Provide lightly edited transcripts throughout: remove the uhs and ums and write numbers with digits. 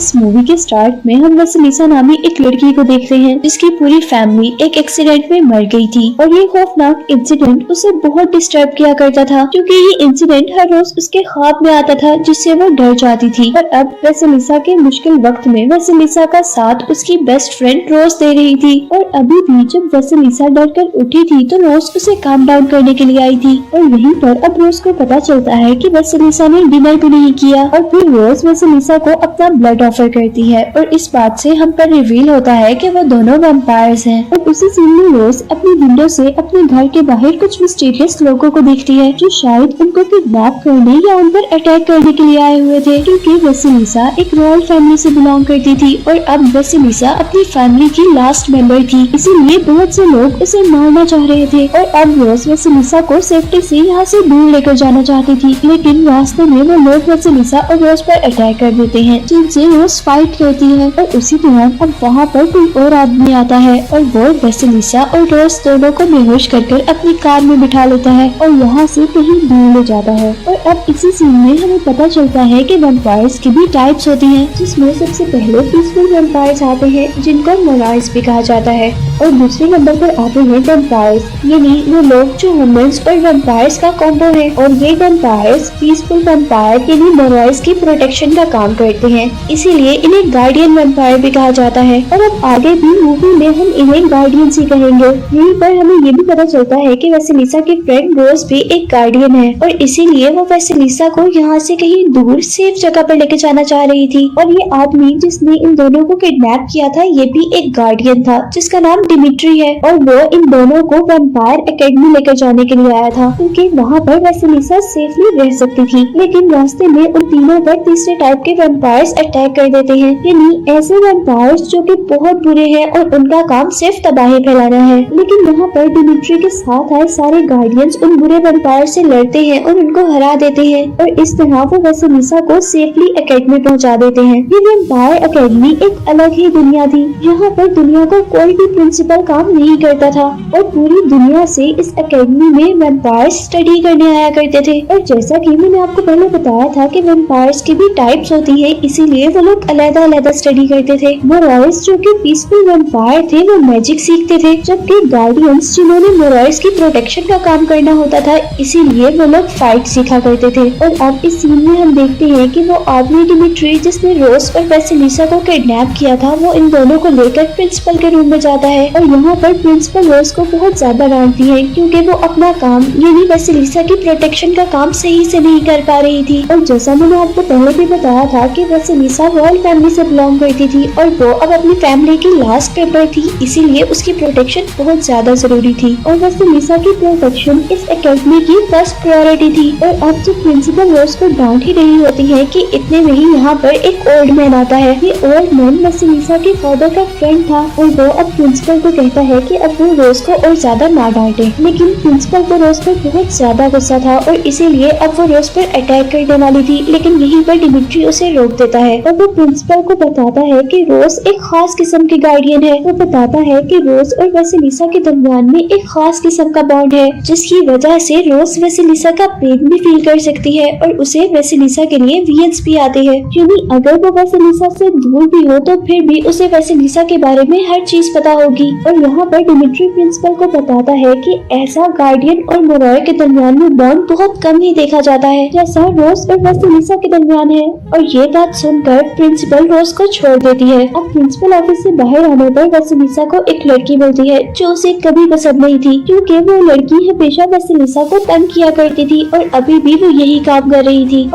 इस मूवी के स्टार्ट में हम वैसिलिसा नामी एक लड़की को देखते हैं जिसकी पूरी फैमिली एक एक्सीडेंट में मर गई थी और ये खौफनाक इंसिडेंट उसे बहुत डिस्टर्ब किया करता था क्योंकि ये इंसिडेंट हर रोज उसके ख्वाब में आता था जिससे वो डर जाती थी। और अब वैसिलिसा के मुश्किल वक्त में वैसिलिसा का साथ उसकी बेस्ट फ्रेंड रोज दे रही थी। और अभी भी जब वैसिलिसा डर कर उठी थी तो रोज उसे काम डाउन करने के लिए आई थी और यहीं पर अब रोज को पता चलता है कि वैसिलिसा ने डिनर भी नहीं किया और फिर रोज वैसिलिसा को अपना ब्लड ऑफर करती है और इस बात से हम पर रिवील होता है कि वो दोनों वैम्पायर्स हैं। और उसी सीन में रोज अपनी विंडो से अपने घर के बाहर कुछ मिस्टीरियस लोगों को देखती है जो शायद उनको किडनैप करने या उन पर अटैक करने के लिए आए हुए थे क्योंकि वैसिलिसा एक रॉयल फैमिली से बिलोंग करती थी और अब वैसिलिसा अपनी फैमिली की लास्ट मेंबर थी, इसीलिए बहुत से लोग उसे मारना चाह रहे थे। और अब रोज वैसिलिसा को सेफ्टी से यहाँ से दूर लेकर जाना चाहती थी लेकिन रास्ते में वो लोग वैसिलिसा और रोज पर अटैक कर देते हैं जिनसे रोज फाइट करती है। और उसी दौरान अब वहाँ पर कोई और आदमी आता है और वो वैसिलिसा और रोज दोनों को बेहोश कर अपनी कार में बिठा लेता है और यहाँ से कहीं दूर ले जाता है। और अब इसी सीन में हमें पता चलता है कि वैम्पायर्स की भी टाइप्स होती हैं जिसमें सबसे पहले पीसफुल वैम्पायर्स आते हैं जिनको मोराइस भी कहा जाता है और दूसरे नंबर पर आते हैं वैम्पायर्स यानी वो लोग जो ह्यूमंस और वैम्पायर्स का कॉम्बो है। और ये वैम्पायर्स पीसफुल वैम्पायर यानी मोराइस की प्रोटेक्शन का काम करते हैं, इसीलिए इन्हें गार्डियन वैम्पायर भी कहा जाता है। और अब आगे भी मूवी में हम इन्हें गार्डियंस ही कहेंगे। यहीं पर हमें ये भी पता चलता है कि वैसिलिसा की फ्रेंड रोज भी एक गार्डियन है और इसीलिए वो वैसिलिसा को यहाँ से कहीं दूर सेफ जगह पर लेके जाना चाह रही थी। और ये आदमी जिसने इन दोनों को किडनैप किया था ये भी एक गार्डियन था जिसका नाम डिमिट्री है और वो इन दोनों को वैम्पायर एकेडमी लेकर जाने के लिए आया था क्योंकि वहाँ पर वैसिलिसा सेफली रह सकती थी। लेकिन रास्ते में उन तीनों पर तीसरे टाइप के वैम्पायर्स अटैक कर देते हैं, यानी ऐसे वैम्पायर्स जो कि बहुत बुरे हैं और उनका काम सिर्फ तबाही फैलाना है। लेकिन यहाँ पर डिमिट्री के साथ आए सारे गार्डियंस उन बुरे वैम्पायर से लड़ते हैं और उनको हरा देते हैं और इस तरह वो वैसिलिसा को सेफली एकेडमी पहुँचा देते हैं। ये वैम्पायर एकेडमी एक अलग ही दुनिया थी। यहाँ पर दुनिया को कोई भी प्रिंसिपल काम नहीं करता था और पूरी दुनिया से इस एकेडमी में वैम्पायर्स स्टडी करने आया करते थे। और जैसा कि मैंने आपको पहले बताया था कि वैम्पायर्स की भी टाइप्स होती है, इसीलिए वो लोग अलग-अलग स्टडी करते थे। मोराइस जो कि पीसफुल वैम्पायर थे वो मैजिक सीखते थे, जबकि गार्डियंस जिन्होंने मोराइस की प्रोटेक्शन का काम करना होता था इसीलिए वो लोग फाइट सीखा करते थे। और अब इस सीन में हम देखते हैं कि वो आदमी डिमिट्री जिसने रोज और वैसिलिसा को किडनैप किया था वो इन दोनों को लेकर प्रिंसिपल के रूम में जाता है और यहाँ पर प्रिंसिपल रोज को बहुत ज्यादा डांटती है क्योंकि वो अपना काम यानी वैसिलिसा की प्रोटेक्शन का काम सही से नहीं कर पा रही थी। और जैसा मैंने आपको पहले भी बताया था कि वैसिलिसा रॉयल फैमिली से बिलोंग करती थी और वो अब अपनी फैमिली की लास्ट पेपर थी, इसीलिए उसकी प्रोटेक्शन बहुत ज्यादा जरूरी थी और वैसिलिसा की प्रोटेक्शन इस एकेडमी की फर्स्ट प्रायोरिटी थी। और अब जब प्रिंसिपल रोज को डांट ही रही होती है कि इतने में ही यहाँ पर एक ओल्ड मैन आता है। ये ओल्ड मैन वैसिलिसा के फादर का फ्रेंड था और वो अब प्रिंसिपल को कहता है कि अब वो रोज को और ज्यादा ना डांटे। लेकिन प्रिंसिपल को रोज पर बहुत ज्यादा गुस्सा था और इसीलिए अब वो रोज पर अटैक करने वाली थी, लेकिन यहीं पर डिमिट्री उसे रोक देता है और वो प्रिंसिपल को बताता है कि रोज एक खास किस्म की गार्डियन है। वो बताता है कि रोज और वैसिलिसा के दरमियान में एक खास किस्म का बॉन्ड है जिसकी वजह से रोज वैसिलिसा का पेन भी फील कर सकती है और उसे वैसिलिसा के लिए विजन्स भी आते हैं। यानी अगर वो वैसिलिसा से दूर भी हो तो फिर भी उसे वैसिलिसा के बारे में हर चीज पता होगी। और यहाँ पर डिमिट्री प्रिंसिपल को बताता है कि ऐसा गार्डियन और मोराय के दरमियान में बॉन्ड बहुत कम ही देखा जाता है जैसा रोज और वैसिलिसा के दरमियान है। और ये बात सुनकर प्रिंसिपल रोज को छोड़ देती है। अब प्रिंसिपल ऑफिस से बाहर आने पर वैसिलिसा को एक लड़की मिलती है जो उसे कभी पसंद नहीं थी क्योंकि वो लड़की हमेशा वैसिलिसा को तंग किया करती थी और अभी भी वो यही काम कर रही थी।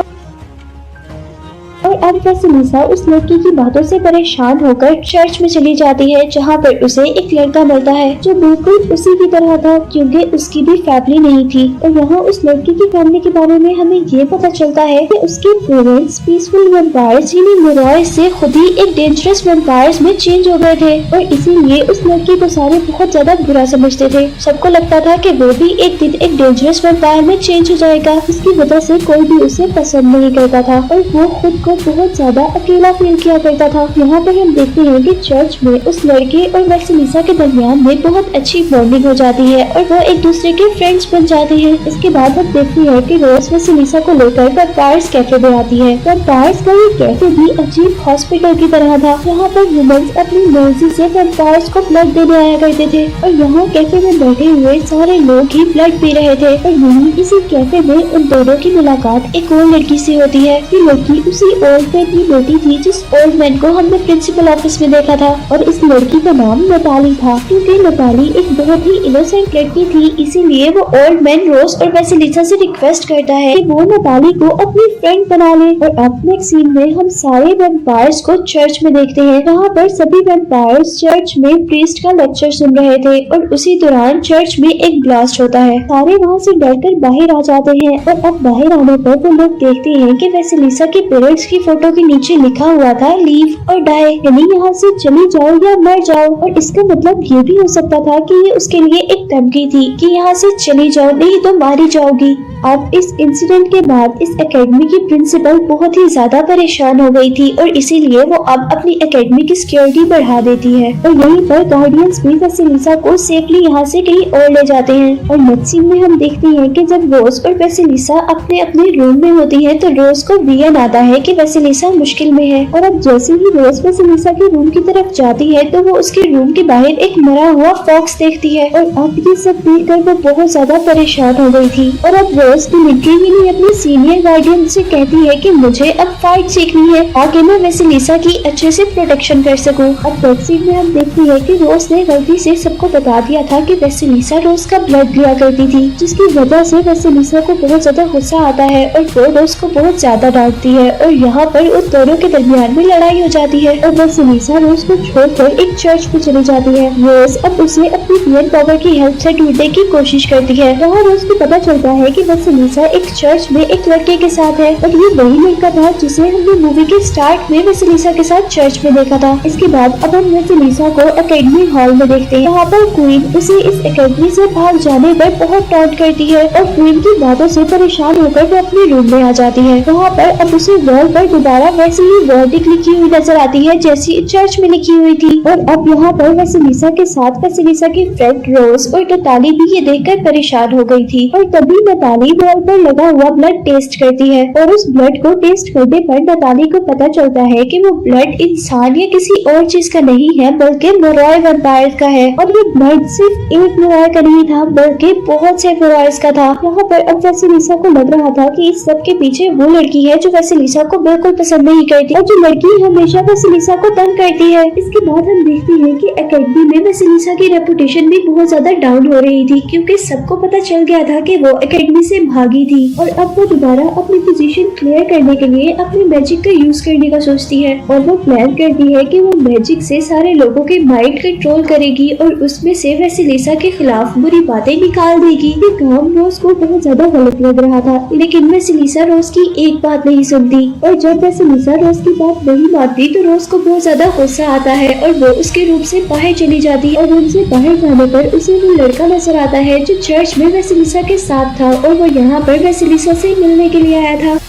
और अब वैसिलिसा उस लड़की की बातों से परेशान होकर चर्च में चली जाती है जहाँ पर उसे एक लड़का मिलता है जो बिल्कुल उसी की तरह था क्योंकि उसकी भी फैमिली नहीं थी। और यहाँ उस लड़की की फैमिली के बारे में हमें ये पता चलता है कि उसके पेरेंट्स पीसफुल वैम्पायर्स यानी मोराय से खुद ही एक डेंजरस वैम्पायर्स में चेंज हो गए थे और इसीलिए उस लड़की को सारे बहुत ज्यादा बुरा समझते थे। सबको लगता था कि वो भी एक दिन एक डेंजरस वैम्पायर में चेंज हो जाएगा, इसकी वजह से कोई भी उसे पसंद नहीं करता था और वो खुद को बहुत ज्यादा अकेला फील किया करता था। यहाँ पर हम देखते हैं कि चर्च में उस लड़के और वेसेलिसा के दरमियान में बहुत अच्छी बॉन्डिंग हो जाती है और वो एक दूसरे के फ्रेंड्स बन जाते हैं। इसके बाद हम देखते हैं कि रोज वेसेलिसा को लेकर वैम्पायर्स कैफे में आती है। वैम्पायर्स का ये कैफे भी अजीब हॉस्पिटल की तरह था। यहाँ पर वुमेन्स अपनी मर्जी से वैम्पायर्स को ब्लड देने आया करते थे और यहाँ कैफे में बैठे हुए सारे लोग ही ब्लड पी रहे थे। और यहीं इसी कैफे में उन दोनों की मुलाकात एक और लड़की से होती है। ये लड़की उसी ओल्ड मैन की बेटी थी जिस ओल्ड मैन को हमने प्रिंसिपल ऑफिस में देखा था और इस लड़की का नाम नताली था। क्योंकि नताली एक बहुत ही इनोसेंट लड़की थी, इसीलिए वो ओल्ड मैन रोज और वेसेलिसा से रिक्वेस्ट करता है कि वो नताली को अपनी फ्रेंड बना ले। और अब नेक्स्ट सीन में हम सारे वैम्पायर्स को चर्च में देखते हैं। यहाँ पर सभी वैम्पायर्स चर्च में प्रीस्ट का लेक्चर सुन रहे थे और उसी दौरान चर्च में एक ब्लास्ट होता है। सारे वहाँ से डरकर बाहर आ जाते हैं और अब बाहर आने पर वो लोग देखते हैं कि वेसेलिसा के पेरेंट्स की फोटो के नीचे लिखा हुआ था लीव और डाई, यानी यहाँ से चली जाओ या मर जाओ। और इसका मतलब ये भी हो सकता था कि ये उसके लिए एक धमकी थी कि यहाँ से चली जाओ नहीं तो मारी जाओगी। अब इस इंसिडेंट के बाद इस एकेडमी की प्रिंसिपल बहुत ही ज्यादा परेशान हो गई थी और इसीलिए वो अब अपनी एकेडमी की सिक्योरिटी बढ़ा देती है और यहीं पर गार्डियंस भी वेसेलिसा को सेफली यहाँ से कहीं और ले जाते हैं। और नेक्स्ट सीन में हम देखते हैं कि जब रोज और वेसेलिसा अपने अपने रूम में होती है तो रोज को वीएन आता है कि वेसेलिसा मुश्किल में है। और अब जैसे ही रोज वेसेलिसा के रूम की तरफ जाती है तो वो उसके रूम के बाहर एक मरा हुआ फॉक्स देखती है और अब ये सब देखकर वो बहुत ज्यादा परेशान हो गई थी। और अब रोज लिटरली अपने सीनियर गार्डियन से कहती है कि मुझे अब फाइट सीखनी है ताकि मैं वेसेलिसा की अच्छे से प्रोटेक्शन कर सकूं। अब नेक्स्ट सीन में हम देखते हैं कि रोज ने गलती से सबको बता दिया था कि वेसेलिसा रोज का ब्लड लिया करती थी, जिसकी वजह से वेसेलिसा को बहुत ज्यादा गुस्सा आता है और वो रोज को बहुत ज्यादा डांटती है और यहाँ पर उन दोनों के दरमियान में लड़ाई हो जाती है और वेसेलिसा रोज को छोड़कर एक चर्च में चली जाती है। रोज अब उसे अपनी वीएन पावर की हेल्प से ढूंढने की कोशिश करती है। वहाँ रोज को पता चलता है कि वेसेलिसा एक चर्च में एक लड़के के साथ है और ये वही लड़का था जिसे हमने मूवी के स्टार्ट में वेसेलिसा के साथ चर्च में देखा था। इसके बाद अब हम वेसेलिसा को एकेडमी हॉल में देखते हैं। यहाँ पर क्वीन उसे इस एकेडमी से भाग जाने पर बहुत टॉन्ट करती है और क्वीन की बातों से परेशान होकर वो अपने रूम में आ जाती है। वहाँ पर अब उसे वॉल पर दोबारा वैसी ही वर्डिक लिखी हुई नजर आती है जैसी चर्च में लिखी हुई थी। और अब यहाँ पर वेसेलिसा के साथ वेसेलिसा की फ्रेंड रोज और नताली भी ये देखकर परेशान हो गई थी। और तभी नताली वॉल पर लगा हुआ ब्लड टेस्ट करती है और उस ब्लड को टेस्ट करने पर नताली को पता चलता है कि वो ब्लड इंसान या किसी और चीज का नहीं है बल्कि मोरॉय वैम्पायर का है। और ये ब्लड सिर्फ एक मोरॉय का नहीं था बल्कि बहुत से मोरॉयज का था। यहाँ पर अब वेसेलिसा को लग रहा था कि इस सब के पीछे वो लड़की है जो वेसेलिसा को बिल्कुल पसंद नहीं करती और जो लड़की हमेशा वेसेलिसा को तंग करती है। इसके बाद हम देखते हैं कि एकेडमी में वेसेलिसा की रेपुटेशन भी बहुत ज्यादा डाउन हो रही थी क्योंकि सबको पता चल गया था कि वो एकेडमी से भागी थी और अब वो दोबारा अपनी पोजीशन क्लियर करने के लिए अपने मैजिक का यूज करने का सोचती है और वो प्लान करती है कि वो मैजिक से सारे लोगों के माइंड कंट्रोल करेगी और उसमें से वेसेलिसा के खिलाफ बुरी बातें निकाल देगी। ये काम रोज को बहुत ज्यादा गलत लग रहा था लेकिन वेसेलिसा रोज की एक बात नहीं सुनती और जब वेसेलिसा रोज की बात नहीं मानती तो रोज को बहुत ज्यादा गुस्सा आता है और वो उसके रूम से बाहर चली जाती है और रूम से बाहर जाने पर उसे वो लड़का नजर आता है जो चर्च में वेसेलिसा के साथ था और वो यहाँ पर वेसेलिसा से मिलने के लिए आया था।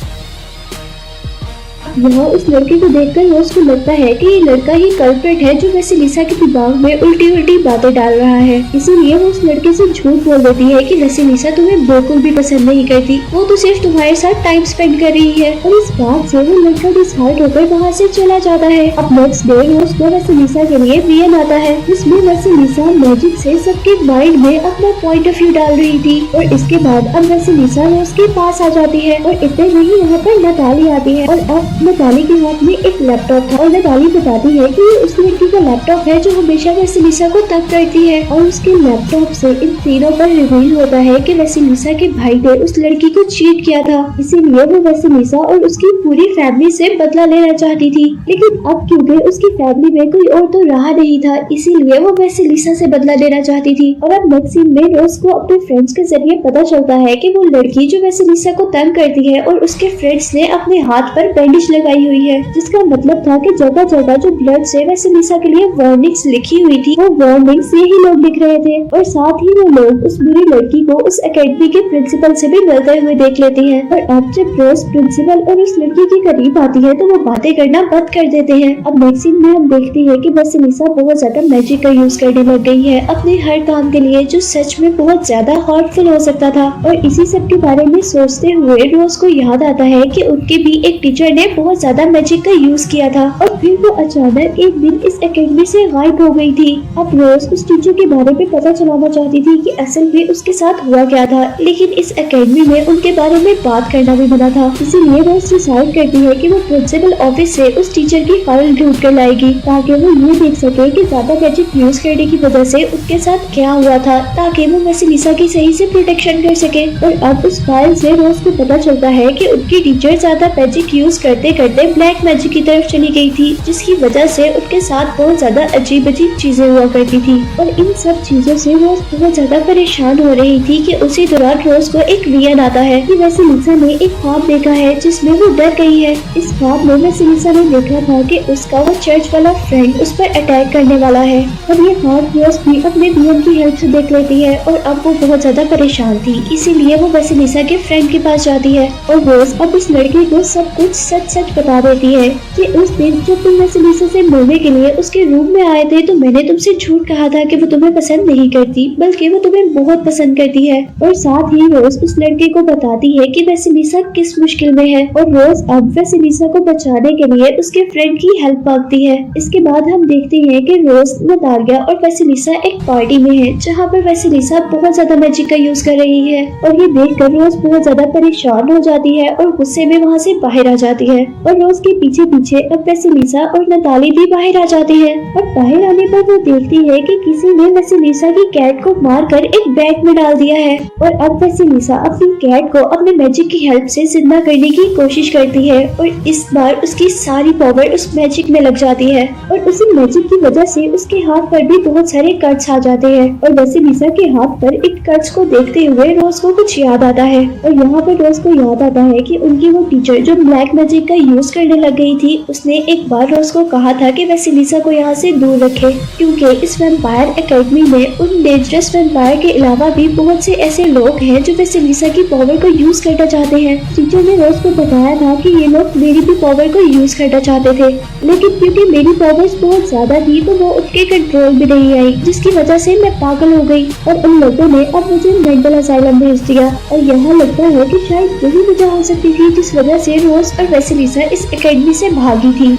यहाँ उस लड़के को देखकर रोज को लगता है कि ये लड़का ही कल्प्रिट है जो वेसेलिसा के दिमाग में उल्टी उल्टी बातें डाल रहा है। इसीलिए वो उस लड़के से झूठ बोल देती है कि वेसेलिसा तुम्हें बिल्कुल भी पसंद नहीं करती, वो तो सिर्फ तुम्हारे साथ टाइम स्पेंड कर रही है। और इस बात से वो लड़का डिसहार्ट होकर वहाँ से चला जाता है। अब नेक्स्ट डे रोज को वेसेलिसा के लिए वीएन आता है जिसमें वेसेलिसा मैजिक से सबके माइंड में अपना पॉइंट ऑफ व्यू डाल रही थी। और इसके बाद अब वेसेलिसा रोज के पास आ जाती है और इतने में ही यहाँ पर नताली आती है और अब नताली के हाथ में एक लैपटॉप था और नताली बताती है कि ये उस लड़की का लैपटॉप है जो हमेशा वेसेलिसा को तंग करती है। और उसके लैपटॉप से इन तीनों पर रिवील होता है कि वेसेलिसा के भाई ने उस लड़की को चीट किया था, इसीलिए वो वेसेलिसा और उसकी पूरी फैमिली से बदला लेना चाहती थी। लेकिन अब क्योंकि उसकी फैमिली में कोई और तो रहा नहीं था इसीलिए वो वेसेलिसा से बदला लेना चाहती थी। और अब नेक्स्ट सीन में रोज को अपने फ्रेंड्स के जरिए पता चलता है कि वो लड़की जो वेसेलिसा को तंग करती है और उसके फ्रेंड्स ने अपने हाथ पर बैंडेज साजिश लगाई हुई है, जिसका मतलब था कि जगह जगह जो ब्लड से वेसेलिसा के लिए वार्निंग्स लिखी हुई थी, वो वार्निंग्स यही लोग लिख रहे थे। और साथ ही वो लोग उस बुरी लड़की को उस एकेडमी के प्रिंसिपल से भी मिलते हुए देख लेते हैं। और अब जब रोज प्रिंसिपल और उस लड़की के करीब आती है तो वो बातें करना बंद कर देते हैं। अब नेक्स्ट सीन में हम देखते हैं कि वेसेलिसा बहुत ज्यादा मैजिक का यूज करने लग गई है अपने हर काम के लिए, जो सच में बहुत ज्यादा हार्मफुल हो सकता था। और इसी सब के बारे में सोचते हुए रोज को याद आता है कि उनके भी एक टीचर ने बहुत ज्यादा मैजिक का यूज किया था और फिर वो अचानक एक दिन इस एकेडमी से गायब हो गई थी। अब रोज उस टीचर के बारे में पता चलाना चाहती थी कि असल में उसके साथ हुआ क्या था, लेकिन इस एकेडमी में उनके बारे में बात करना भी मना था। इसीलिए रोज डिसाइड करती है कि वो प्रिंसिपल ऑफिस से उस टीचर की फाइल ढूंढ कर लाएगी, ताकि वो ये देख सके कि ज्यादा मैजिक यूज करने की वजह से उनके साथ क्या हुआ था, ताकि वो वेसेलिसा की सही से प्रोटेक्शन कर सके। और अब उस फाइल से रोज को पता चलता है कि उनकी टीचर ज्यादा मैजिक यूज करते करते ब्लैक मैजिक की तरफ चली गई थी, जिसकी वजह से उनके साथ बहुत ज्यादा अजीब अजीब चीजें हुआ करती थी। और इन सब चीजों से रोज बहुत ज्यादा परेशान हो रही थी कि उसी दौरान रोज को एक विजन आता है कि वेसेलिसा ने एक ख्वाब देखा है जिसमें वो डर गई है। इस ख्वाब में वेसेलिसा ने देखा था कि उसका वो चर्च वाला फ्रेंड उस पर अटैक करने वाला है। और ये ख्वाब रोज भी अपने विजन की हेल्प से देख लेती है और अब वो बहुत ज्यादा परेशान थी, इसीलिए वो वेसेलिसा के फ्रेंड के पास जाती है और रोज अब इस लड़की को सब कुछ सच सच बता देती है कि उस दिन जब तुम वेसेलिसा से मिलने के लिए उसके रूम में आए थे तो मैंने तुमसे झूठ कहा था कि वो तुम्हें पसंद नहीं करती, बल्कि वो तुम्हें बहुत पसंद करती है। और साथ ही रोज उस लड़के को बताती है कि वेसेलिसा किस मुश्किल में है और रोज अब वेसेलिसा को बचाने के लिए उसके फ्रेंड की हेल्प मांगती है। इसके बाद हम देखते हैं कि रोज, नतालिया और वेसेलिसा एक पार्टी में है, जहाँ पर वेसेलिसा बहुत ज्यादा मैजिक का यूज कर रही है। और ये देखकर रोज बहुत ज्यादा परेशान हो जाती है और गुस्से में वहाँ से बाहर आ जाती है। और रोज के पीछे पीछे अब वेसेलिसा और नताली भी बाहर आ जाते हैं। और बाहर आने पर वो देखती है कि किसी ने वेसेलिसा की कैट को मारकर एक बैग में डाल दिया है। और अब वेसेलिसा अपनी कैट को अपने मैजिक की हेल्प से जिंदा करने की कोशिश करती है और इस बार उसकी सारी पावर उस मैजिक में लग जाती है। और उसी मैजिक की वजह से उसके हाथ पर भी बहुत सारे कट्स आ जाते हैं। और वेसेलिसा के हाथ पर इन कट्स को देखते हुए रोज को कुछ याद आता है। और यहाँ पर रोज को याद आता है कि उनकी वो टीचर जो ब्लैक मैजिक का यूज करने लग गई थी, उसने एक बार रोज को कहा था कि वेसेलिसा को यहाँ से दूर रखे, क्योंकि इस वैम्पायर एकेडमी में उन डेंजरस वैम्पायर के अलावा भी बहुत से ऐसे लोग हैं जो वेसेलिसा की पावर को यूज करना चाहते हैं। टीचर ने रोज को बताया था कि ये लोग मेरी भी पावर को यूज करना चाहते थे, लेकिन क्योंकि मेरी पावर्स बहुत ज्यादा थी तो वो उनके कंट्रोल में नहीं आई, जिसकी वजह से मैं पागल हो गई और उन लोगों ने अब मुझे मेंटल असाइलम भेज दिया। और यहाँ लगता है कि शायद यही वजह हो सकती थी जिस वजह से रोज और वेसेलिसा इस एकेडमी से भागी थी।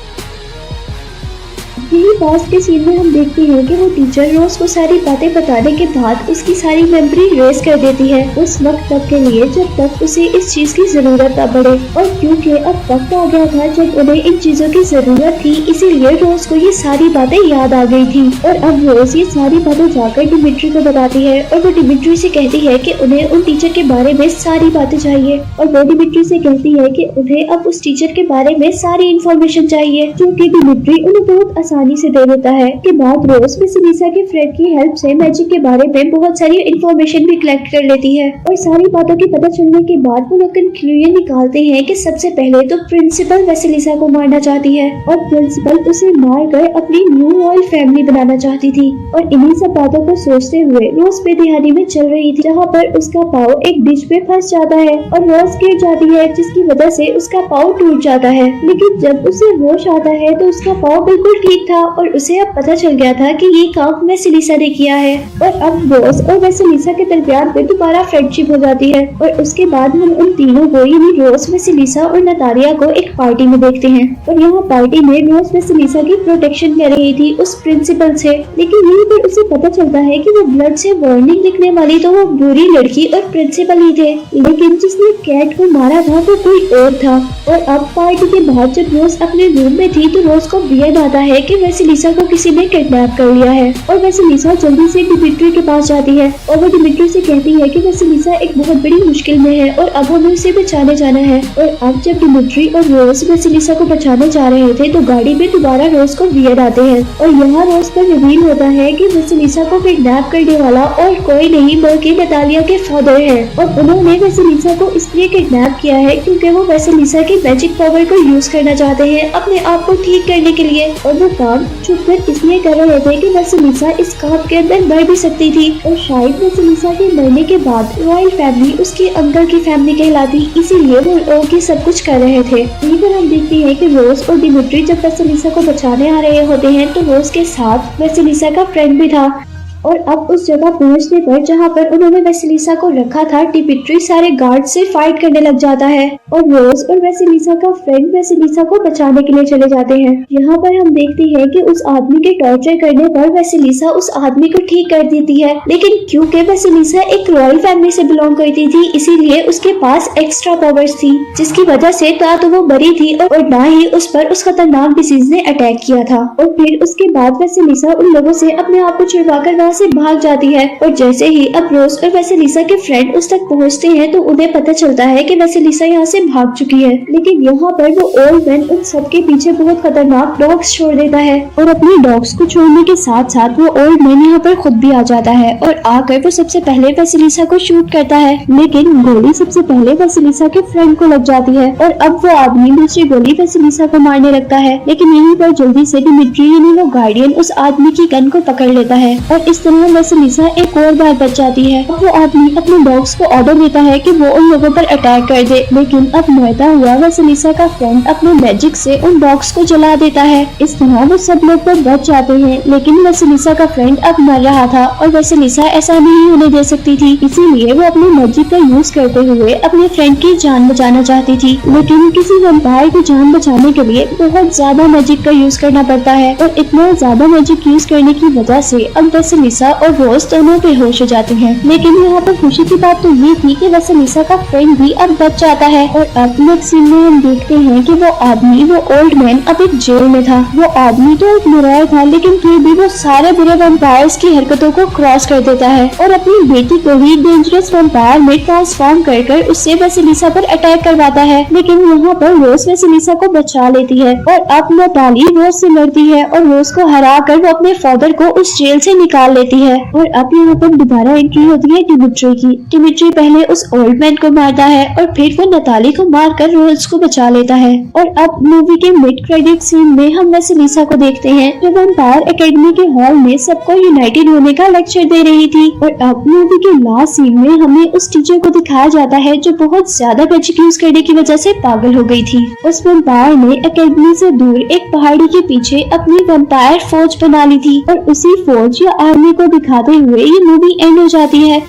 यही पास्ट के सीन में हम देखते हैं कि वो टीचर रोज को सारी बातें बताने के बाद उसकी सारी मेमोरी रेस कर देती है उस वक्त तक के लिए जब तक उसे इस चीज की जरूरत न पड़े। और क्योंकि अब वक्त आ गया था जब उन्हें इन चीजों की जरूरत थी, इसीलिए रोज को ये सारी बातें याद आ गई थी। और अब रोज ये सारी बातें जाकर डिमिट्री को बताती है और वो डिमिट्री से कहती है कि उन्हें उन टीचर के बारे में सारी बातें चाहिए। और वो डिमिट्री से कहती है कि उन्हें अब उस टीचर के बारे में सारी इन्फॉर्मेशन चाहिए, जो कि डिमिट्री उन्हें बहुत आसानी से दे देता है। के बाद रोज वेसेलिसा के फ्रेंड की हेल्प से मैजिक के बारे में बहुत सारी इन्फॉर्मेशन भी कलेक्ट कर लेती है। और सारी बातों की पता चलने के बाद वो लोग कंक्लूजन निकालते हैं कि सबसे पहले तो प्रिंसिपल वेसेलिसा को मारना चाहती है और प्रिंसिपल उसे मारकर अपनी न्यू रॉयल फैमिली बनाना चाहती थी। और इन्हीं सब बातों को सोचते हुए रोज बेदिहानी में चल रही थी, जहाँ पर उसका पाँव एक डिश पे फंस जाता है और रोज गिर जाती है, जिसकी वजह से उसका पाँव टूट जाता है। लेकिन जब उसे होश आता है तो उसका पाँव बिल्कुल ठीक था और उसे अब पता चल गया था कि ये काम वेसेलिसा ने किया है। और अब रोज और वेसेलिसा के दरमियान में दोबारा फ्रेंडशिप हो जाती है। और उसके बाद हम उन तीनों को, यानी रोज, वेसेलिसा और नतालिया को एक पार्टी में देखते हैं। और यहाँ पार्टी में रोज वेसेलिसा की प्रोटेक्शन कर रही थी उस प्रिंसिपल से, लेकिन यहीं पर उसे पता चलता है कि वो ब्लड से वार्निंग लिखने वाली तो वो बुरी लड़की और प्रिंसिपल ही थे, लेकिन जिसने कैट को मारा था वो कोई और था। और अब पार्टी के बाद जब रोज अपने रूम में थी तो रोज को याद आता है कि वेसेलिसा वेसिलिसा को किसी ने किडनैप कर लिया है। और वेसिलिसा जल्दी से डिमिट्री के पास जाती है और वो डिमिट्री से कहती है कि वेसिलिसा एक बहुत बड़ी मुश्किल में है और अब हमें उसे बचाने जाना है। और अब जब डिमिट्री और रोज वेसिलिसा को बचाने जा रहे थे तो गाड़ी में दोबारा रोज को वियड आते हैं और यहाँ रोज पर रिवील होता है कि वेसिलिसा को किडनैप करने वाला और कोई नहीं बल्कि नतालिया के फादर है। और उन्होंने वेसिलिसा को इसलिए किडनैप किया है क्योंकि वो वेसिलिसा की मैजिक पावर को यूज करना चाहते हैं अपने आप को ठीक करने के लिए। और वो काम छुपकर इसलिए कर रहे थे कि वेसिलिसा इस काम के अंदर मर भी सकती थी और शायद वेसिलिसा के मरने के बाद रॉयल फैमिली उसके अंकल की फैमिली कहलाती, इसीलिए वो लोग ये सब कुछ कर रहे थे। यहीं पर हम देखते हैं कि रोज और डिमिट्री जब वेसिलिसा को बचाने आ रहे होते हैं तो रोज के साथ वेसिलिसा का फ्रेंड भी था। और अब उस जगह पहुंचने पर जहां पर उन्होंने वेसिलिसा को रखा था, डिमिट्री सारे गार्ड से फाइट करने लग जाता है और रोज और वेसिलिसा का फ्रेंड वेसिलिसा को बचाने के लिए चले जाते हैं। यहाँ पर हम देखते हैं कि उस आदमी के टॉर्चर करने पर वेसिलिसा उस आदमी को ठीक कर देती है, लेकिन क्योंकि वेसिलिसा एक रॉयल फैमिली से बिलोंग करती थी इसीलिए उसके पास एक्स्ट्रा पावर्स थी, जिसकी वजह से ना तो वो मरी थी और ना ही उस पर उस खतरनाक डिसीज ने अटैक किया था। और फिर उसके बाद वेसिलिसा उन लोगों से अपने आप को छुड़वाकर से भाग जाती है। और जैसे ही अब रोज और वेसिलिसा के फ्रेंड उस तक पहुंचते हैं तो उन्हें पता चलता है कि वेसिलिसा यहाँ से भाग चुकी है, लेकिन यहाँ पर वो ओल्ड मैन उन सबके पीछे बहुत खतरनाक डॉग्स छोड़ देता है और अपने डॉग्स को छोड़ने के साथ साथ वो ओल्ड मैन यहाँ पर खुद भी आ जाता है और आकर वो सबसे पहले वेसिलिसा को शूट करता है, लेकिन गोली सबसे पहले वेसिलिसा के फ्रेंड को लग जाती है और अब वो आदमी दूसरी गोली वेसिलिसा को मारने लगता है। लेकिन यहीं पर जल्दी से डिमिट्री यानी वो गार्डियन उस आदमी की गन को पकड़ लेता है और इस तरह वेसिलिसा एक और बार बच जाती है। अब वो आदमी अपने डॉग्स को ऑर्डर देता है कि वो उन लोगों पर अटैक कर दे, लेकिन अब मरता हुआ वेसिलिसा का फ्रेंड अपने मैजिक से उन डॉग्स को जला देता है। इस तरह वो सब लोग पर बच जाते हैं, लेकिन वेसिलिसा का फ्रेंड अब मर रहा था और वेसिलिसा ऐसा नहीं होने दे सकती थी, इसीलिए वो अपने मैजिक का यूज करते हुए अपने फ्रेंड की जान बचाना चाहती थी। लेकिन किसी वैम्पायर की जान बचाने के लिए बहुत ज्यादा मैजिक का यूज करना पड़ता है और इतना ज्यादा मैजिक यूज करने की वजह से अब वेसिलिसा और रोज दोनों बेहोश हो जाते हैं। लेकिन यहाँ पर खुशी की बात तो ये थी कि वेसिलिसा का फ्रेंड भी अब बच जाता है। और अब नेक्स्ट सीन में हम देखते हैं कि वो आदमी, वो ओल्ड मैन अब एक जेल में था। वो आदमी तो एक मुरार था, लेकिन फिर भी वो सारे बुरे वैम्पायर्स की हरकतों को क्रॉस कर देता है और अपनी बेटी को ही डेंजरस वैम्पायर में ट्रांसफॉर्म कर उससे वेसिलिसा पर अटैक करवाता है। लेकिन यहाँ पर रोज वेसिलिसा को बचा लेती है और अब नताली रोज से लड़ती है और रोज को हरा कर वो अपने फादर को उस जेल से निकाल लेती है। और अब यहाँ पर दोबारा एंट्री होती है डिमिट्री की। डिमिट्री पहले उस ओल्ड मैन को मारता है और फिर वो नताली को मारकर रोज को बचा लेता है। और अब मूवी के मिड क्रेडिट सीन में हम वेसिलिसा को देखते हैं जो वैम्पायर एकेडमी के हॉल में सबको यूनाइटेड होने का लेक्चर दे रही थी। और अब मूवी के लास्ट सीन में हमें उस टीचर को दिखाया जाता है जो बहुत ज्यादा मैजिक यूज करने की वजह से पागल हो गई थी। उस वैम्पायर ने एकेडमी से दूर एक पहाड़ी के पीछे अपनी वैम्पायर फौज बना ली थी और उसी फौज या आर्मी को दिखाते हुए ये मूवी एंड हो जाती है।